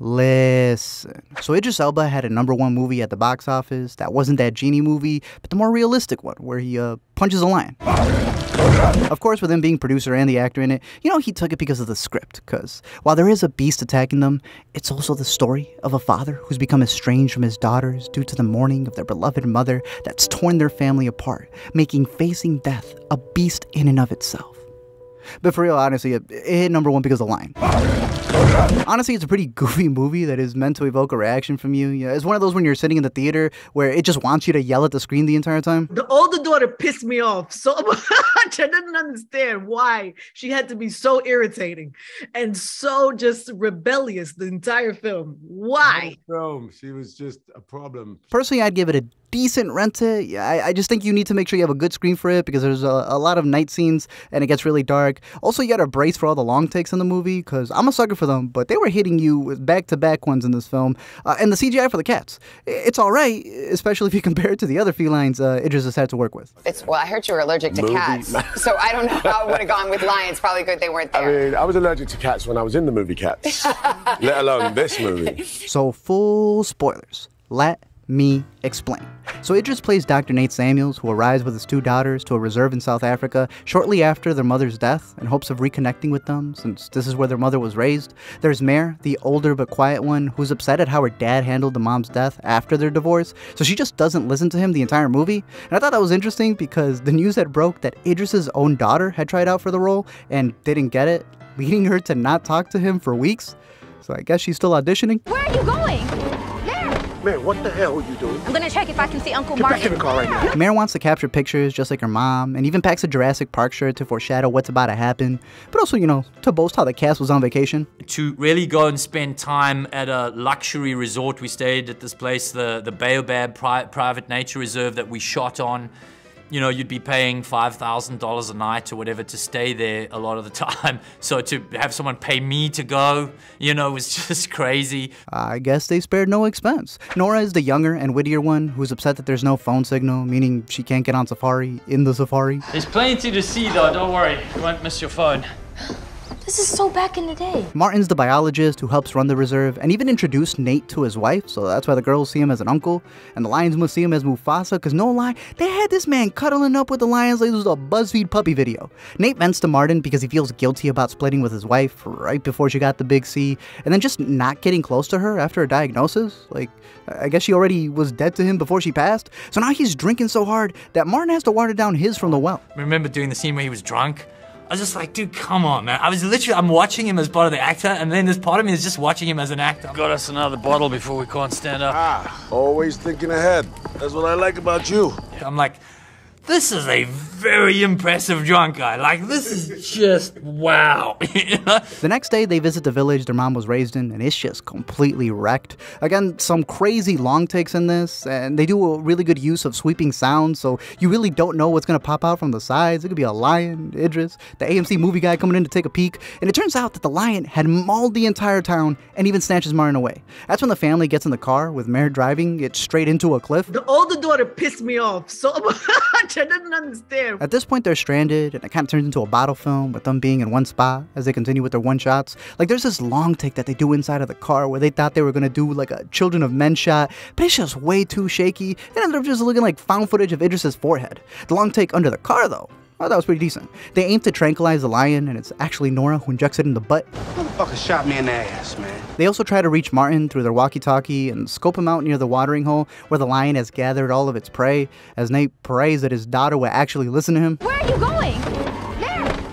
Listen. So Idris Elba had a #1 movie at the box office that wasn't that genie movie, but the more realistic one, where he punches a lion. Of course, with him being producer and the actor in it, he took it because of the script, because while there is a beast attacking them, it's also the story of a father who's become estranged from his daughters due to the mourning of their beloved mother that's torn their family apart, making facing death a beast in and of itself. But for real, honestly, it hit #1 because of the lion. Honestly, it's a pretty goofy movie that is meant to evoke a reaction from you. It's one of those when you're sitting in the theater where it just wants you to yell at the screen the entire time. The older daughter pissed me off so much. I didn't understand why she had to be so irritating and so just rebellious the entire film. Why? She was just a problem. Personally, I'd give it a decent rent it. I just think you need to make sure you have a good screen for it because there's a lot of night scenes and it gets really dark. Also, you gotta brace for all the long takes in the movie because I'm a sucker for them, but they were hitting you with back-to-back ones in this film. And the CGI for the cats, it's all right, especially if you compare it to the other felines Idris has had to work with. Well, I heard you were allergic to cats, so I don't know how it would have gone with lions. Probably good they weren't there. I mean, I was allergic to cats when I was in the movie Cats, let alone this movie. So full spoilers. Let me explain. So Idris plays Dr. Nate Samuels, who arrives with his 2 daughters to a reserve in South Africa shortly after their mother's death in hopes of reconnecting with them, since this is where their mother was raised. There's Mare, the older but quiet one, who's upset at how her dad handled the mom's death after their divorce, so she just doesn't listen to him the entire movie. And I thought that was interesting because the news had broke that Idris's own daughter had tried out for the role and didn't get it, leading her to not talk to him for weeks. So I guess she's still auditioning. Where are you going? Man, what the hell are you doing? I'm gonna check if I can see Uncle Martin. Get back in the car right now. Mare wants to capture pictures just like her mom, and even packs a Jurassic Park shirt to foreshadow what's about to happen, but also, to boast how the cast was on vacation. To really go and spend time at a luxury resort, we stayed at this place, the Baobab private nature reserve that we shot on. You'd be paying $5,000 a night or whatever to stay there a lot of the time. So to have someone pay me to go, was just crazy. I guess they spared no expense. Nora is the younger and wittier one who's upset that there's no phone signal, meaning she can't get on Safari in the Safari. There's plenty to see though, don't worry. You won't miss your phone. This is so back in the day. Martin's the biologist who helps run the reserve and even introduced Nate to his wife, so that's why the girls see him as an uncle, and the lions must see him as Mufasa, because no lie, they had this man cuddling up with the lions like it was a BuzzFeed puppy video. Nate vents to Martin because he feels guilty about splitting with his wife right before she got the big C, and then just not getting close to her after her diagnosis. Like, I guess she already was dead to him before she passed, so now he's drinking so hard that Martin has to water down his from the well. Remember doing the scene where he was drunk? I was just like, dude, come on, man. I'm watching him as part of the actor, and then this part of me is just watching him as an actor. Got us another bottle before we can't stand up. Always thinking ahead. That's what I like about you. I'm like, this is a very impressive drunk guy. Like, this is just wow. The next day, they visit the village their mom was raised in, and it's just completely wrecked. Again, some crazy long takes in this, and they do a really good use of sweeping sounds, so you really don't know what's going to pop out from the sides. It could be a lion, Idris, the AMC movie guy coming in to take a peek, and it turns out that the lion had mauled the entire town and even snatches Martin away. That's when the family gets in the car, with Mare driving it straight into a cliff. The older daughter pissed me off so much. I didn't understand. At this point, they're stranded, and it kind of turns into a bottle film with them being in one spot as they continue with their one-shots. Like, there's this long take that they do inside of the car where they thought they were going to do, like, a Children of Men shot, but it's just way too shaky. It ended up just looking like found footage of Idris's forehead. The long take under the car, though, I thought that was pretty decent. They aim to tranquilize the lion, and it's actually Nora who injects it in the butt. Motherfucker shot me in the ass, man. They also try to reach Martin through their walkie-talkie and scope him out near the watering hole where the lion has gathered all of its prey, as Nate prays that his daughter will actually listen to him. Where are you going?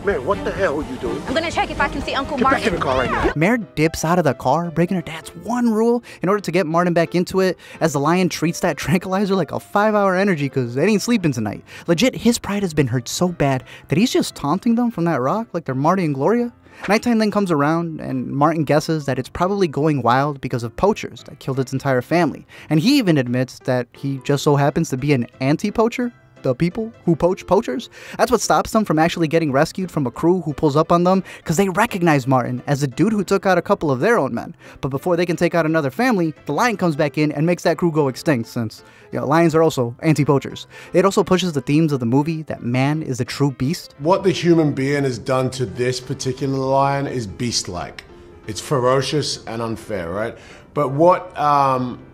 Man, what the hell are you doing? I'm gonna check if I can see Uncle Get Martin. back in the car right now. Mare dips out of the car, breaking her dad's one rule in order to get Martin back into it, as the lion treats that tranquilizer like a 5-hour energy because they ain't sleeping tonight. Legit, his pride has been hurt so bad that he's just taunting them from that rock like they're Marty and Gloria. Nighttime then comes around, and Martin guesses that it's probably going wild because of poachers that killed its entire family. And he even admits that he just so happens to be an anti-poacher. The people who poach poachers. That's what stops them from actually getting rescued from a crew who pulls up on them, because they recognize Martin as the dude who took out a couple of their own men. But before they can take out another family, the lion comes back in and makes that crew go extinct, since lions are also anti-poachers. It also pushes the themes of the movie that man is a true beast. What the human being has done to this particular lion is beast-like. It's ferocious and unfair, right? But what,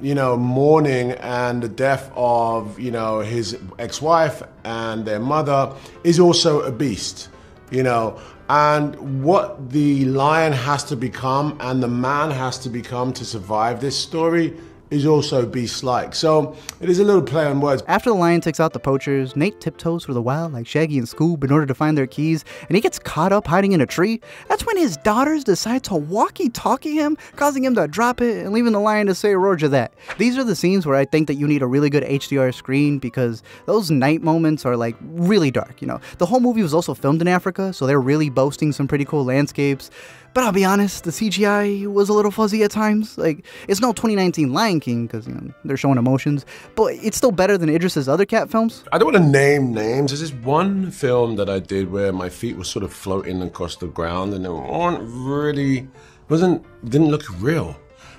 you know, mourning and the death of, you know, his ex-wife and their mother is also a beast, you know? And what the lion has to become and the man has to become to survive this story is also beast-like. So it is a little play on words. After the lion takes out the poachers, Nate tiptoes through the wild like Shaggy and Scoob in order to find their keys, and he gets caught up hiding in a tree. That's when his daughters decide to walkie-talkie him, causing him to drop it and leaving the lion to say a roger that. These are the scenes where I think that you need a really good HDR screen because those night moments are like really dark, you know. The whole movie was also filmed in Africa, so they're really boasting some pretty cool landscapes. But I'll be honest, the CGI was a little fuzzy at times. Like, it's no 2019 Lion King, because, you know, they're showing emotions, but it's still better than Idris's other cat films. I don't want to name names. There's this one film that I did where my feet were sort of floating across the ground and they weren't really, didn't look real.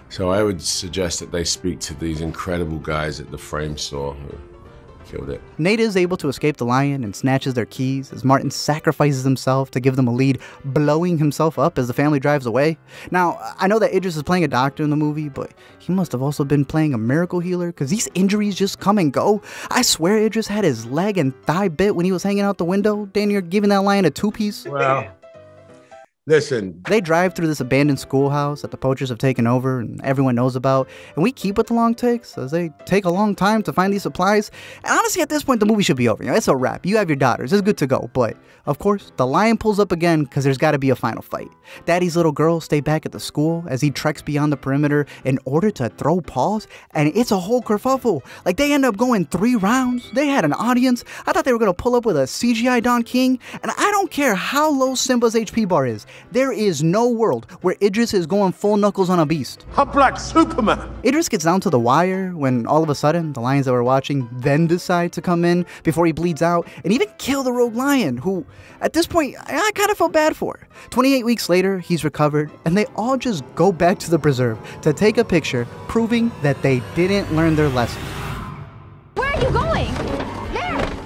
So I would suggest that they speak to these incredible guys at the frame store who killed it. Nate is able to escape the lion and snatches their keys as Martin sacrifices himself to give them a lead, blowing himself up as the family drives away. Now, I know that Idris is playing a doctor in the movie, but he must have also been playing a miracle healer because these injuries just come and go. I swear Idris had his leg and thigh bit when he was hanging out the window. Dan, you're giving that lion a two-piece. Well, listen. They drive through this abandoned schoolhouse that the poachers have taken over and everyone knows about, and we keep with the long takes as they take a long time to find these supplies. And honestly, at this point, the movie should be over. You know, it's a wrap. You have your daughters. It's good to go. But, of course, the lion pulls up again because there's got to be a final fight. Daddy's little girls stay back at the school as he treks beyond the perimeter in order to throw paws, and it's a whole kerfuffle. Like, they end up going 3 rounds. They had an audience. I thought they were going to pull up with a CGI Don King, and I don't care how low Simba's HP bar is. There is no world where Idris is going full knuckles on a beast. I'm like Superman. Idris gets down to the wire when all of a sudden the lions that were watching then decide to come in before he bleeds out and even kill the rogue lion, who at this point I kind of felt bad for. 28 weeks later, he's recovered and they all just go back to the preserve to take a picture proving that they didn't learn their lesson. Where are you going?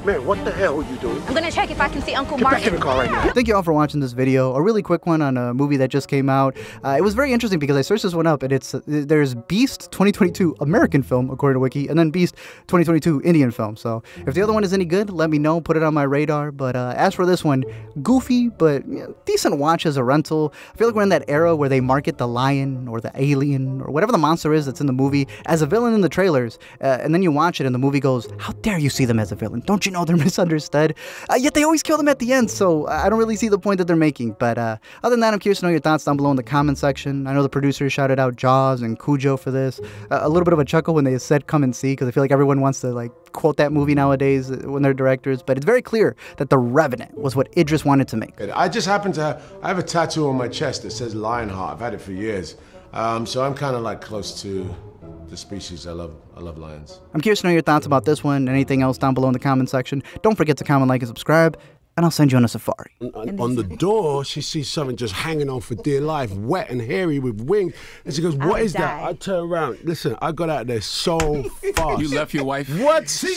Man, what the hell are you doing? I'm gonna check if I can see Uncle Get Martin. back in the car right now. Thank you all for watching this video. A really quick one on a movie that just came out. It was very interesting because I searched this one up and there's Beast 2022 American film according to Wiki, and then Beast 2022 Indian film. So if the other one is any good, let me know, put it on my radar. But as for this one, goofy but decent watch as a rental. I feel like we're in that era where they market the lion or the alien or whatever the monster is that's in the movie as a villain in the trailers, and then you watch it and the movie goes, how dare you see them as a villain? Don't you know they're misunderstood? Yet they always kill them at the end, so I don't really see the point that they're making. But other than that, I'm curious to know your thoughts down below in the comment section. I know the producers shouted out Jaws and Cujo for this. A little bit of a chuckle when they said come and see, because I feel like everyone wants to like quote that movie nowadays when they're directors, but it's very clear that The Revenant was what Idris wanted to make. I just happen to I have a tattoo on my chest that says Lionheart. I've had it for years. So I'm kind of like close to the species. I love lions. I'm curious to know your thoughts about this one and anything else down below in the comment section. Don't forget to comment, like, and subscribe, and I'll send you on a safari. On the door, she sees something just hanging on for dear life, wet and hairy with wings. And she goes, what is that? I turn around. Listen, I got out there so fast. You left your wife? What?